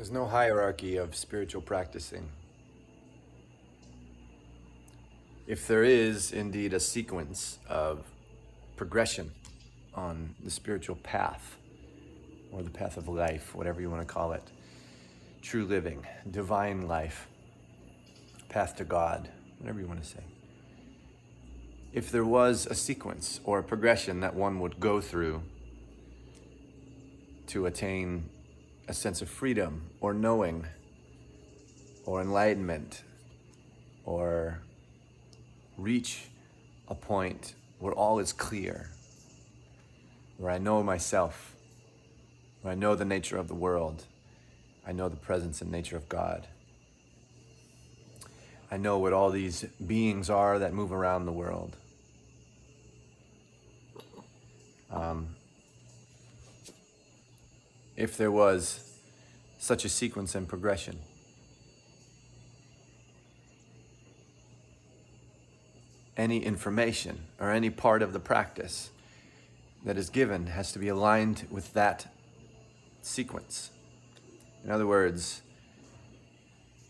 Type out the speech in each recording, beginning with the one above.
There's no hierarchy of spiritual practicing. If there is indeed a sequence of progression on the spiritual path, or the path of life, whatever you want to call it, true living, divine life, path to God, whatever you want to say. If there was a sequence or a progression that one would go through to attain a sense of freedom or knowing or enlightenment or reach a point where all is clear, where I know myself, where I know the nature of the world, I know the presence and nature of God. I know what all these beings are that move around the world. If there was such a sequence and progression, any information or any part of the practice that is given has to be aligned with that sequence. In other words,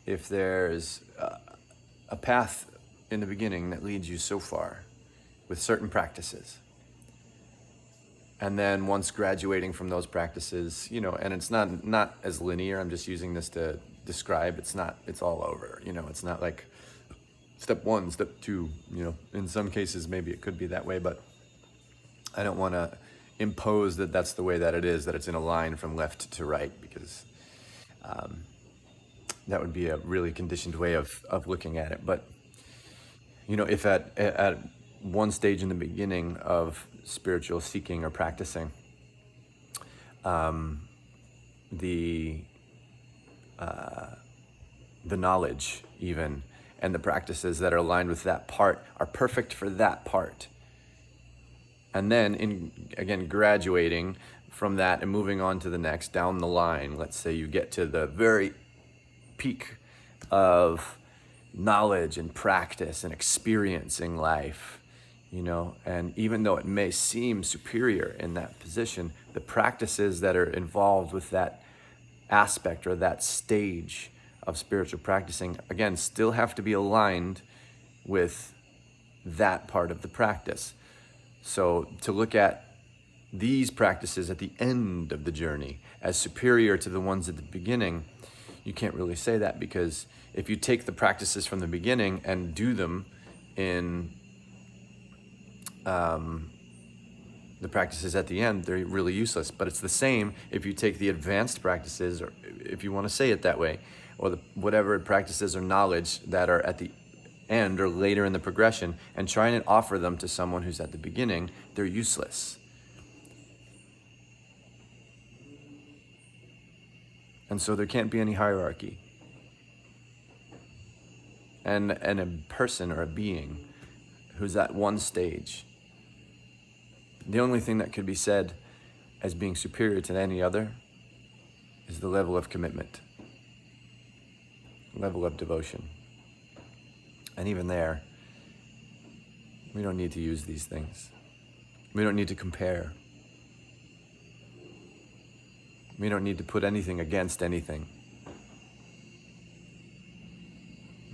if there's a path in the beginning that leads you so far with certain practices, and then once graduating from those practices, and it's not as linear, I'm just using this to describe, it's all over, it's not like step one, step two, in some cases maybe it could be that way, but I don't want to impose that that's the way that it is, that it's in a line from left to right, because that would be a really conditioned way of looking at it. But, if at one stage in the beginning of spiritual seeking or practicing, the knowledge even and the practices that are aligned with that part are perfect for that part. And then, again, graduating from that and moving on to the next down the line, let's say you get to the very peak of knowledge and practice and experiencing life, and even though it may seem superior in that position, the practices that are involved with that aspect or that stage of spiritual practicing, again, still have to be aligned with that part of the practice. So to look at these practices at the end of the journey as superior to the ones at the beginning, you can't really say that, because if you take the practices from the beginning and do them in the practices at the end, they're really useless. But it's the same if you take the advanced practices, or if you want to say it that way, or whatever practices or knowledge that are at the end or later in the progression, and try and offer them to someone who's at the beginning, they're useless. And so there can't be any hierarchy. And a person or a being who's at one stage, the only thing that could be said as being superior to any other is the level of commitment, level of devotion. And even there, we don't need to use these things. We don't need to compare. We don't need to put anything against anything.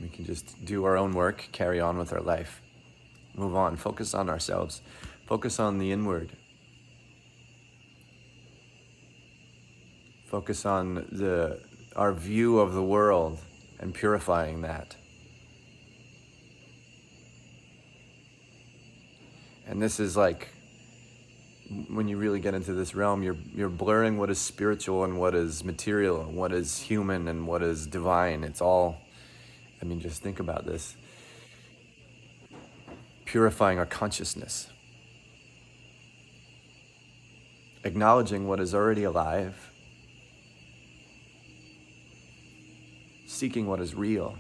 We can just do our own work, carry on with our life, move on, focus on ourselves, focus on the inward, focus on our view of the world and purifying that. And this is like, when you really get into this realm, you're blurring what is spiritual and what is material and what is human and what is divine. It's all, just think about this. Purifying our consciousness. Acknowledging what is already alive. Seeking what is real.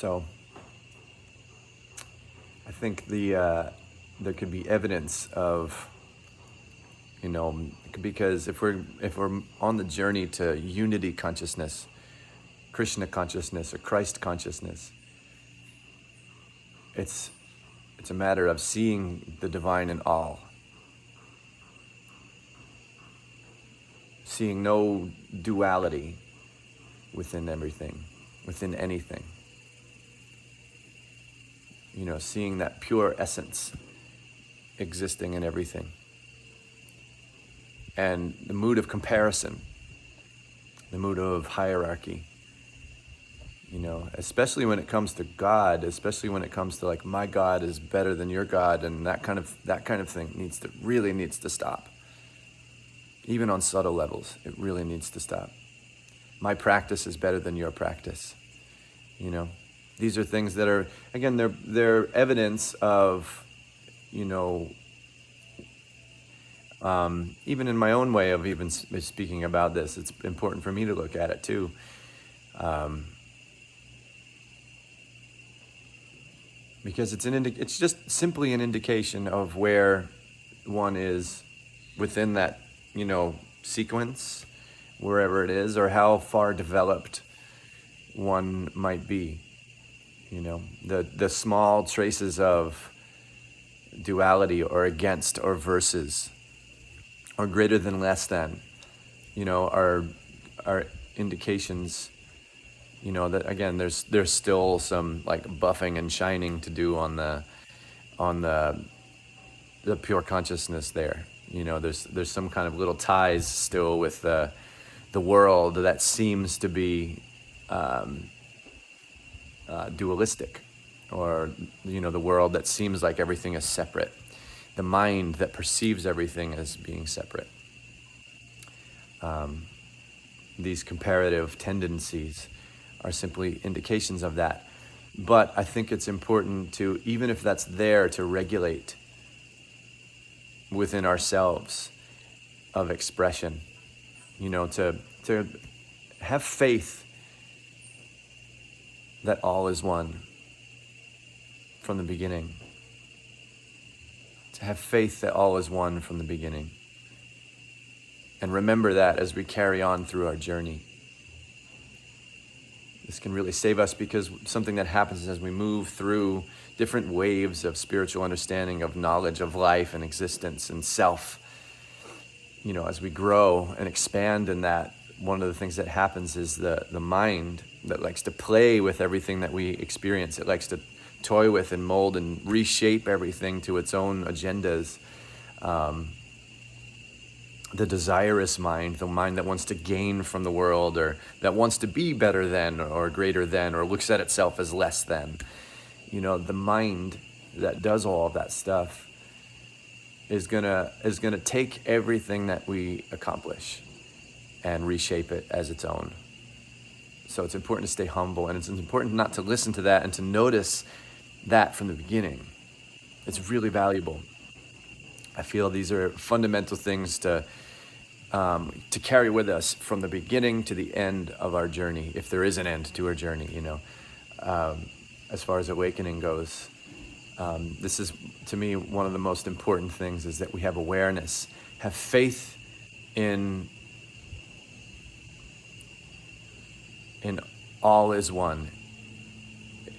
So, I think there could be evidence of, because if we're on the journey to unity consciousness, Krishna consciousness, or Christ consciousness, it's a matter of seeing the divine in all, seeing no duality within everything, within anything. Seeing that pure essence existing in everything. And the mood of comparison, the mood of hierarchy, especially when it comes to God, especially when it comes to like, my God is better than your God, and that kind of thing really needs to stop. Even on subtle levels, it really needs to stop. My practice is better than your practice. These are things that are, again, they're evidence of, even in my own way of even speaking about this, it's important for me to look at it too. Because it's just simply an indication of where one is within that, sequence, wherever it is, or how far developed one might be. The small traces of duality, or against, or versus, or greater than, less than, are indications, that again, there's still some like buffing and shining to do on the pure consciousness there. There's some kind of little ties still with the world that seems to be dualistic, or the world that seems like everything is separate, the mind that perceives everything as being separate. These comparative tendencies are simply indications of that. But I think it's important to, even if that's there, to regulate within ourselves of expression, to have faith that all is one from the beginning. To have faith that all is one from the beginning. And remember that as we carry on through our journey. This can really save us, because something that happens as we move through different waves of spiritual understanding, of knowledge, of life and existence and self, as we grow and expand in that, one of the things that happens is the mind that likes to play with everything that we experience. It likes to toy with and mold and reshape everything to its own agendas. The desirous mind, the mind that wants to gain from the world, or that wants to be better than, or greater than, or looks at itself as less than. The mind that does all of that stuff is gonna take everything that we accomplish and reshape it as its own. So it's important to stay humble, and it's important not to listen to that and to notice that from the beginning. It's really valuable. I feel these are fundamental things to carry with us from the beginning to the end of our journey, if there is an end to our journey, as far as awakening goes. This is, to me, one of the most important things, is that we have awareness, have faith in all is one,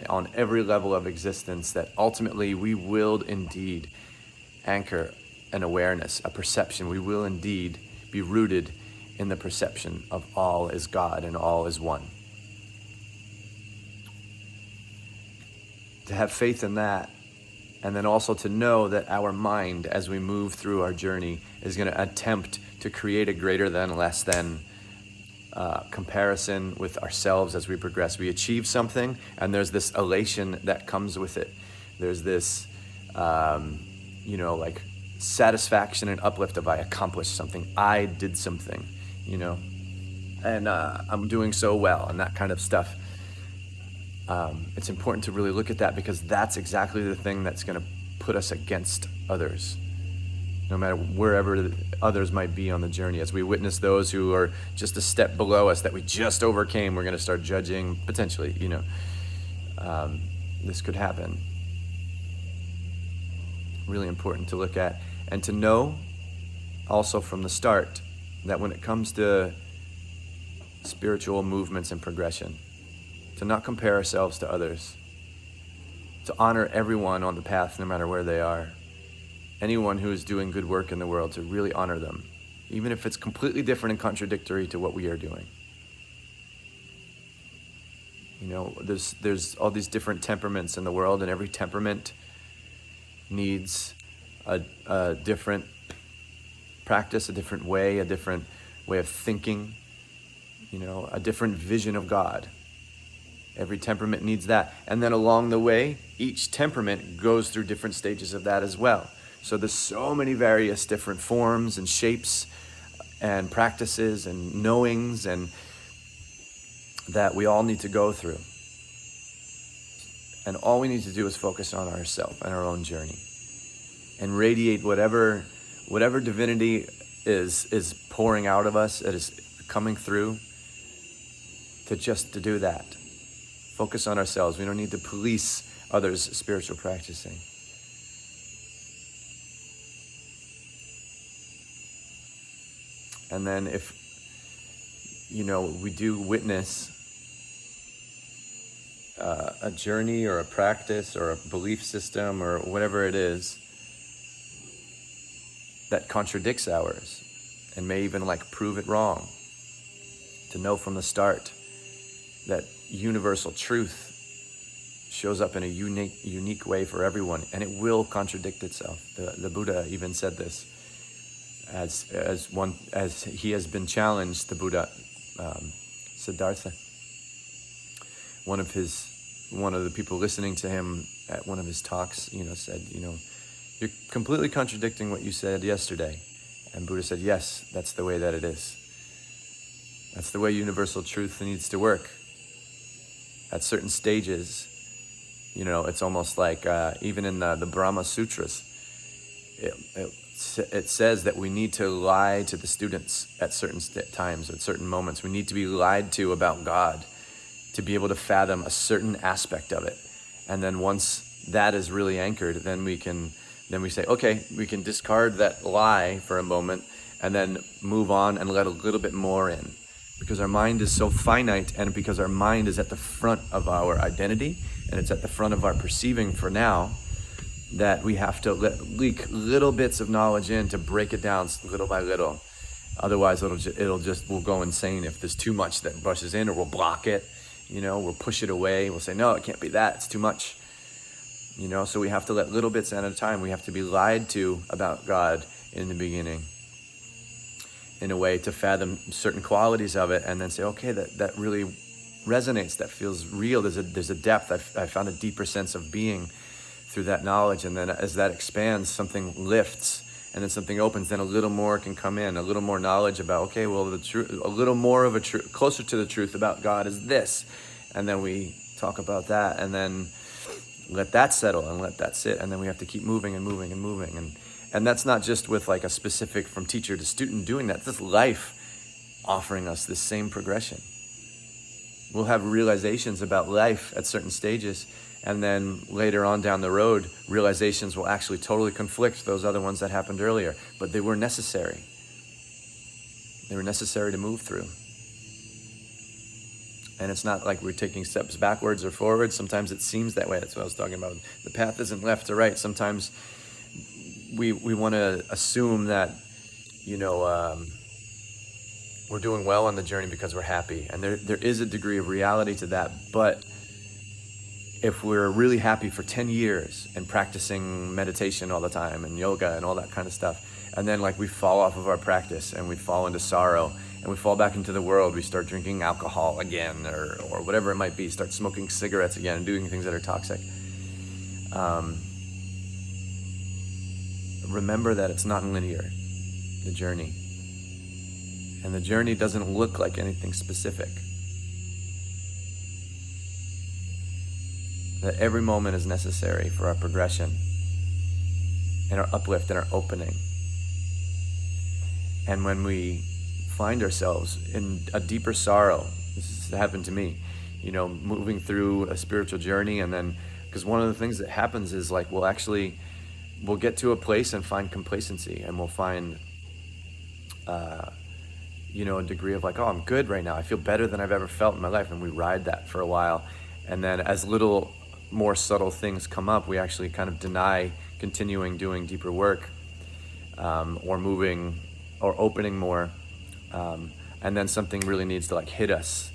on every level of existence, that ultimately we will indeed anchor an awareness, a perception. We will indeed be rooted in the perception of all is God and all is one. To have faith in that, and then also to know that our mind, as we move through our journey, is going to attempt to create a greater than, less than comparison with ourselves as we progress. We achieve something, and there's this elation that comes with it. There's this, like satisfaction and uplift of, I accomplished something, I did something, and I'm doing so well, and that kind of stuff. It's important to really look at that, because that's exactly the thing that's going to put us against others, no matter wherever others might be on the journey. As we witness those who are just a step below us that we just overcame, we're going to start judging, potentially, this could happen. really important to look at. And to know also from the start that when it comes to spiritual movements and progression, to not compare ourselves to others, to honor everyone on the path no matter where they are. Anyone who is doing good work in the world, to really honor them, even if it's completely different and contradictory to what we are doing. You know, there's all these different temperaments in the world, and every temperament needs a different practice, a different way of thinking, you know, a different vision of God. Every temperament needs that. And then along the way, each temperament goes through different stages of that as well. So there's so many various different forms and shapes and practices and knowings and that we all need to go through. And all we need to do is focus on ourselves and our own journey and radiate whatever divinity is pouring out of us, that is coming through, to do that. Focus on ourselves. We don't need to police others' spiritual practicing. And then if, you know, we do witness a journey or a practice or a belief system or whatever it is that contradicts ours and may even like prove it wrong, to know from the start that universal truth shows up in a unique way for everyone, and it will contradict itself. The Buddha even said this, as he has been challenged. The Buddha, Siddhartha, one of the people listening to him at one of his talks, you know, said, you know, you're completely contradicting what you said yesterday. And Buddha said, yes, that's the way that it is. That's the way universal truth needs to work. At certain stages, you know, it's almost like even in the Brahma Sutras, it says that we need to lie to the students at certain times, at certain moments. We need to be lied to about God to be able to fathom a certain aspect of it. And then once that is really anchored, then we say, okay, we can discard that lie for a moment and then move on and let a little bit more in. Because our mind is so finite, and because our mind is at the front of our identity and it's at the front of our perceiving for now, that we have to leak little bits of knowledge in to break it down little by little. Otherwise, we'll go insane if there's too much that rushes in, or we'll block it. You know, we'll push it away. We'll say, no, it can't be that. It's too much. You know, so we have to let little bits at a time. We have to be lied to about God in the beginning, in a way to fathom certain qualities of it, and then say, okay, that really resonates. That feels real. There's a depth. I found a deeper sense of being through that knowledge. And then as that expands, something lifts, and then something opens. Then a little more can come in. A little more knowledge about, okay, well, the truth, a little more of a truth, closer to the truth about God is this, and then we talk about that, and then let that settle and let that sit, and then we have to keep moving and moving and moving. And that's not just with like a specific from teacher to student doing that. That's life offering us this same progression. We'll have realizations about life at certain stages, and then later on down the road, realizations will actually totally conflict those other ones that happened earlier. But they were necessary. They were necessary to move through. And it's not like we're taking steps backwards or forwards. Sometimes it seems that way. That's what I was talking about. The path isn't left or right. Sometimes we want to assume that, you know, we're doing well on the journey because we're happy. And there is a degree of reality to that. But if we're really happy for 10 years and practicing meditation all the time and yoga and all that kind of stuff, and then like we fall off of our practice and we fall into sorrow and we fall back into the world, we start drinking alcohol again or whatever it might be, start smoking cigarettes again and doing things that are toxic. Remember that it's not linear, the journey. And the journey doesn't look like anything specific. That every moment is necessary for our progression and our uplift and our opening. And when we find ourselves in a deeper sorrow, this has happened to me, you know, moving through a spiritual journey, and then, because one of the things that happens is like, we'll actually we'll get to a place and find complacency, and we'll find a degree of like, oh, I'm good right now. I feel better than I've ever felt in my life. And we ride that for a while. And then as little more subtle things come up, we actually kind of deny continuing doing deeper work, or moving or opening more. And then something really needs to like hit us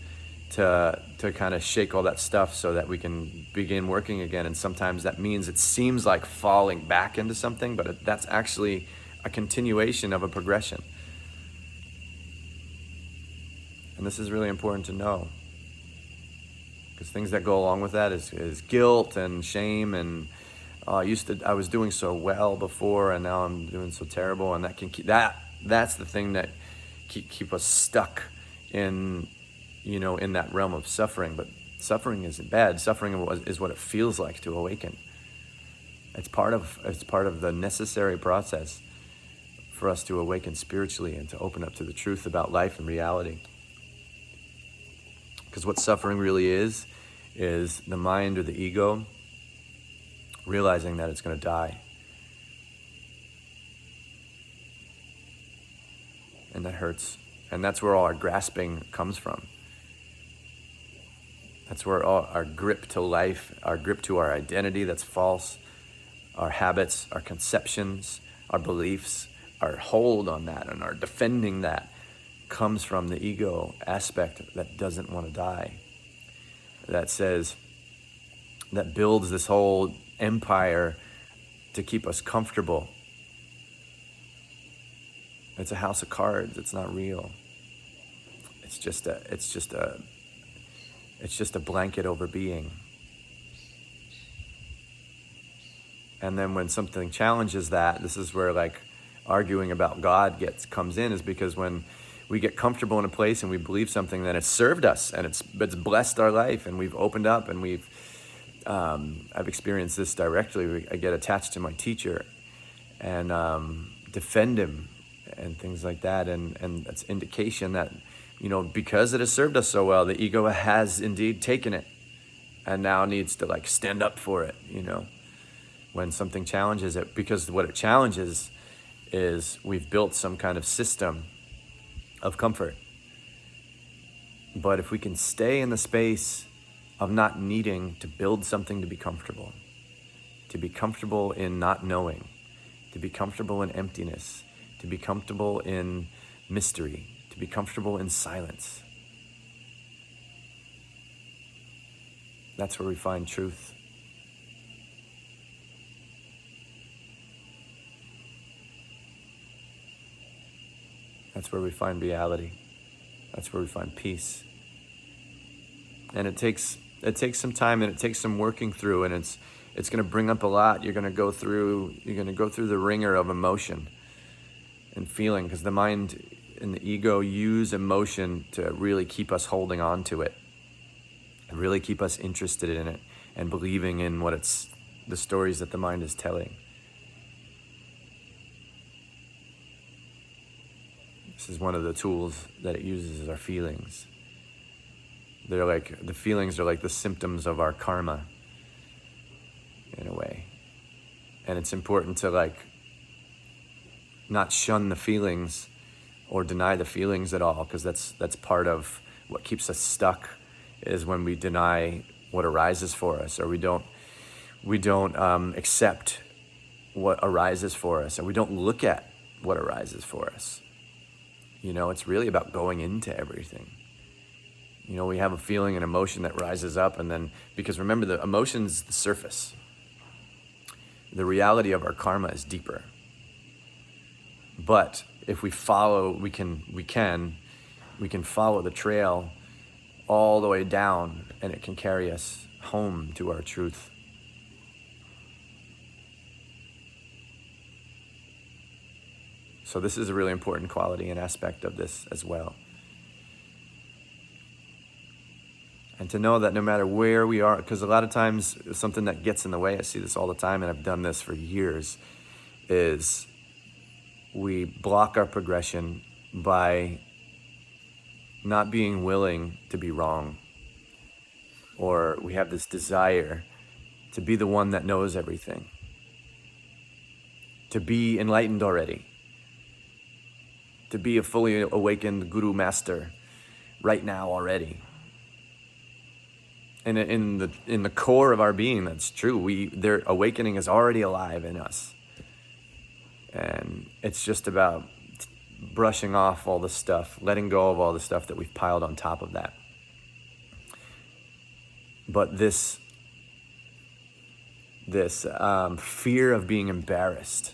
to kind of shake all that stuff so that we can begin working again. And sometimes that means it seems like falling back into something, but that's actually a continuation of a progression. And this is really important to know, because things that go along with that is guilt and shame and I was doing so well before and now I'm doing so terrible, and that can keep that's the thing that keep us stuck in in that realm of suffering. But suffering isn't bad. Suffering is what it feels like to awaken. It's part of the necessary process for us to awaken spiritually and to open up to the truth about life and reality. Because what suffering really is the mind or the ego realizing that it's going to die. And that hurts. And that's where all our grasping comes from. That's where all our grip to life, our grip to our identity that's false, our habits, our conceptions, our beliefs, our hold on that and our defending that comes from the ego aspect that doesn't want to die. That builds this whole empire to keep us comfortable. It's a house of cards. It's not real. It's just a blanket over being. And then when something challenges that, this is where like arguing about God comes in, is because when we get comfortable in a place and we believe something, that it's served us and it's blessed our life, and we've opened up and I've experienced this directly. I get attached to my teacher and defend him and things like that, and that's indication that because it has served us so well, the ego has indeed taken it and now needs to like stand up for it. When something challenges it, because what it challenges is we've built some kind of system of comfort. But if we can stay in the space of not needing to build something to be comfortable in not knowing, to be comfortable in emptiness, to be comfortable in mystery, to be comfortable in silence, that's where we find truth. That's where we find reality. That's where we find peace. And it takes some time, and it takes some working through, and it's going to bring up a lot. You're going to go through the ringer of emotion and feeling, because the mind and the ego use emotion to really keep us holding on to it and really keep us interested in it and believing in the stories that the mind is telling. This is one of the tools that it uses, is our feelings. The feelings are like the symptoms of our karma, in a way. And it's important to not shun the feelings or deny the feelings at all, because that's part of what keeps us stuck, is when we deny what arises for us, or we don't accept what arises for us, and we don't look at what arises for us. It's really about going into everything. We have a feeling, an emotion that rises up, and then, because remember, the emotion's the surface. The reality of our karma is deeper. But if we follow, we can follow the trail all the way down, and it can carry us home to our truth. So this is a really important quality and aspect of this as well. And to know that no matter where we are, because a lot of times something that gets in the way, I see this all the time, and I've done this for years, is we block our progression by not being willing to be wrong. Or we have this desire to be the one that knows everything. to be enlightened already, to be a fully awakened Guru Master right now already. And in the core of our being, that's true. Their awakening is already alive in us. And it's just about brushing off all the stuff, letting go of all the stuff that we've piled on top of that. But this fear of being embarrassed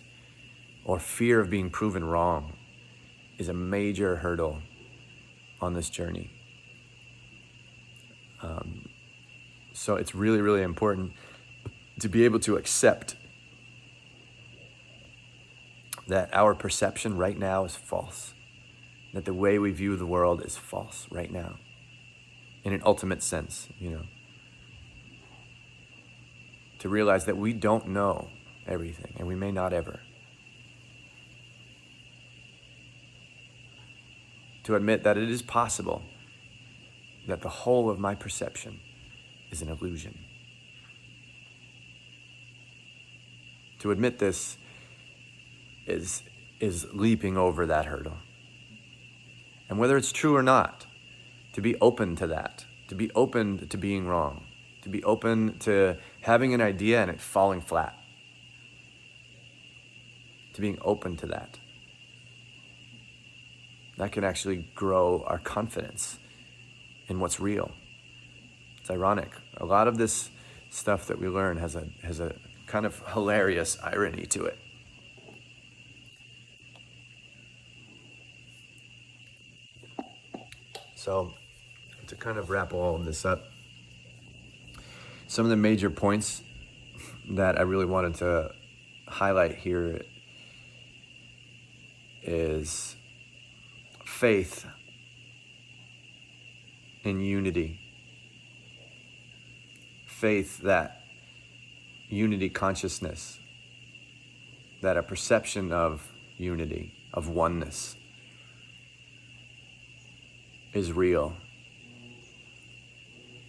or fear of being proven wrong is a major hurdle on this journey. So it's really, really important to be able to accept that our perception right now is false, that the way we view the world is false right now, in an ultimate sense, to realize that we don't know everything, and we may not ever. To admit that it is possible that the whole of my perception is an illusion. To admit this is leaping over that hurdle. And whether it's true or not, to be open to that, to be open to being wrong, to be open to having an idea and it falling flat, to being open to that. That can actually grow our confidence in what's real. It's ironic. A lot of this stuff that we learn has a kind of hilarious irony to it. So, to kind of wrap all of this up, some of the major points that I really wanted to highlight here is faith in unity. Faith that unity consciousness, that a perception of unity, of oneness, is real.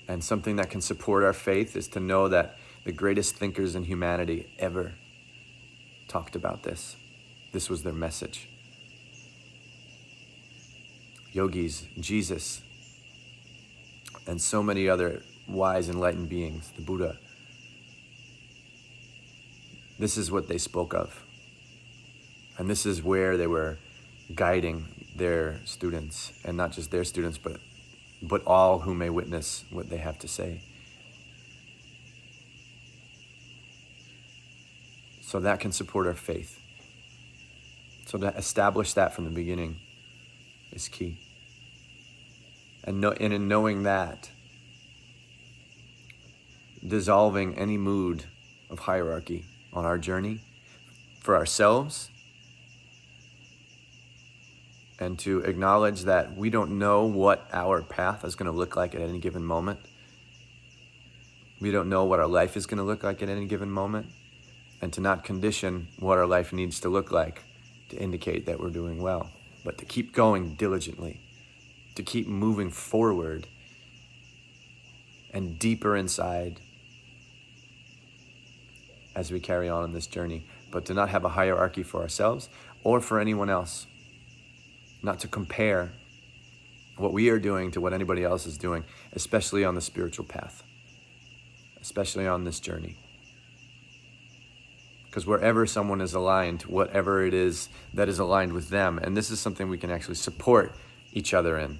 And something that can support our faith is to know that the greatest thinkers in humanity ever talked about this. This was their message. Yogis, Jesus, and so many other wise, enlightened beings, the Buddha. This is what they spoke of. And this is where they were guiding their students, and not just their students, but all who may witness what they have to say. So that can support our faith. So to establish that from the beginning is key. And in knowing that, dissolving any mood of hierarchy on our journey for ourselves, and to acknowledge that we don't know what our path is going to look like at any given moment. We don't know what our life is going to look like at any given moment, and to not condition what our life needs to look like to indicate that we're doing well, but to keep going diligently, to keep moving forward and deeper inside as we carry on this journey, but to not have a hierarchy for ourselves or for anyone else. Not to compare what we are doing to what anybody else is doing, especially on the spiritual path, especially on this journey. Because wherever someone is aligned, whatever it is that is aligned with them, and this is something we can actually support each other in,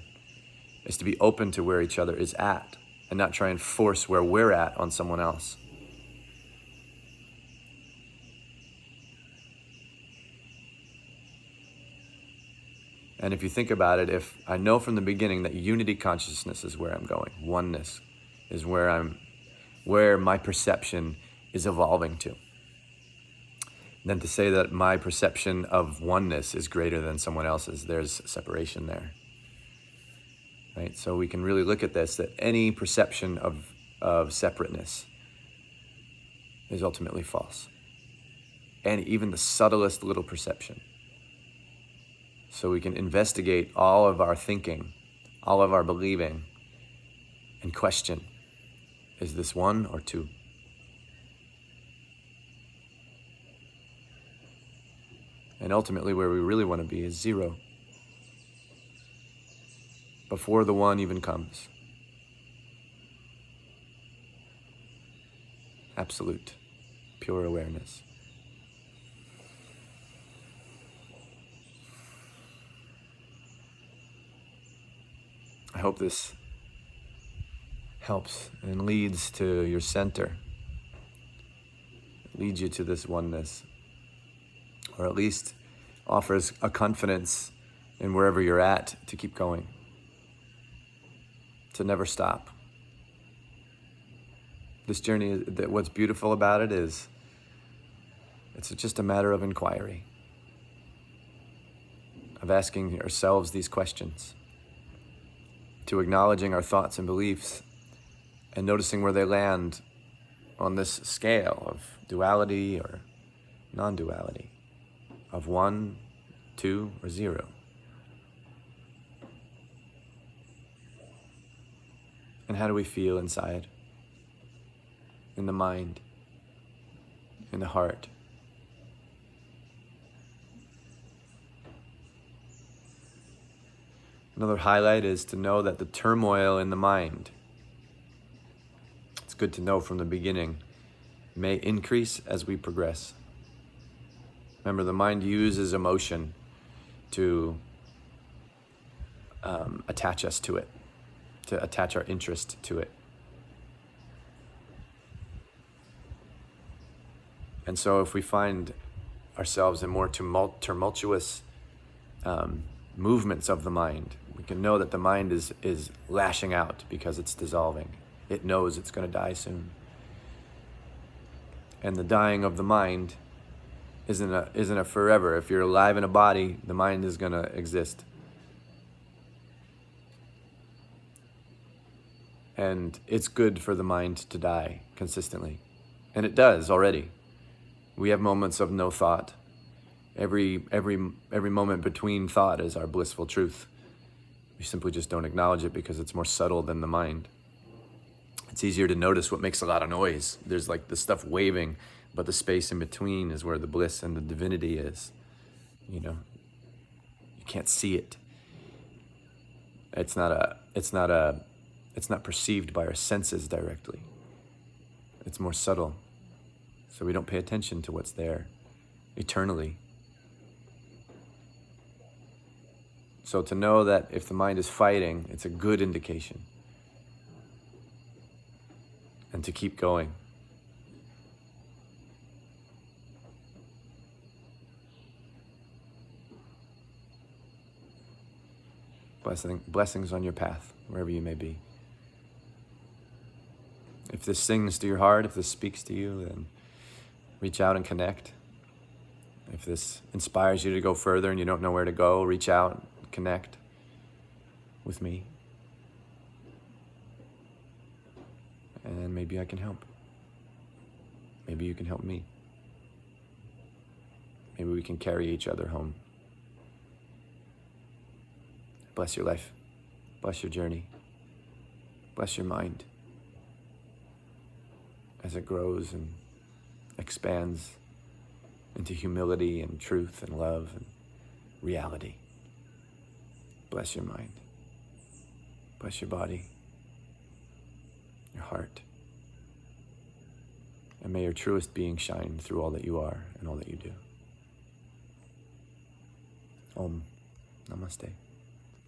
is to be open to where each other is at and not try and force where we're at on someone else. And if you think about it, if I know from the beginning that unity consciousness is where I'm going, oneness is where my perception is evolving to, then to say that my perception of oneness is greater than someone else's, there's separation there. Right? So we can really look at this, that any perception of separateness is ultimately false. And even the subtlest little perception. So we can investigate all of our thinking, all of our believing, and question, is this one or two? And ultimately where we really want to be is 0. Before the 1 even comes. Absolute, pure awareness. I hope this helps and leads to your center. It leads you to this oneness. Or at least offers a confidence in wherever you're at to keep going. To never stop. This journey, what's beautiful about it is it's just a matter of inquiry. Of asking ourselves these questions. To acknowledging our thoughts and beliefs and noticing where they land on this scale of duality or non-duality, of 1, 2, or 0. And how do we feel inside? In the mind, in the heart. Another highlight is to know that the turmoil in the mind, it's good to know from the beginning, may increase as we progress. Remember, the mind uses emotion to attach us to it, to attach our interest to it. And so if we find ourselves in more tumultuous movements of the mind, we can know that the mind is lashing out because it's dissolving. It knows it's going to die soon. And the dying of the mind isn't a forever. If you're alive in a body, the mind is going to exist. And it's good for the mind to die consistently. And it does already. We have moments of no thought. Every moment between thought is our blissful truth. We simply just don't acknowledge it because it's more subtle than the mind. It's easier to notice what makes a lot of noise. There's like the stuff waving, but the space in between is where the bliss and the divinity is. You know, you can't see it. It's not perceived by our senses directly. It's more subtle. So we don't pay attention to what's there eternally. So to know that if the mind is fighting, it's a good indication. And to keep going. Blessings on your path, wherever you may be. If this sings to your heart, if this speaks to you, then reach out and connect. If this inspires you to go further and you don't know where to go, reach out, connect with me. And maybe I can help. Maybe you can help me. Maybe we can carry each other home. Bless your life. Bless your journey. Bless your mind as it grows and expands into humility and truth and love and reality. Bless your mind. Bless your body, your heart. And may your truest being shine through all that you are and all that you do. Om. Namaste.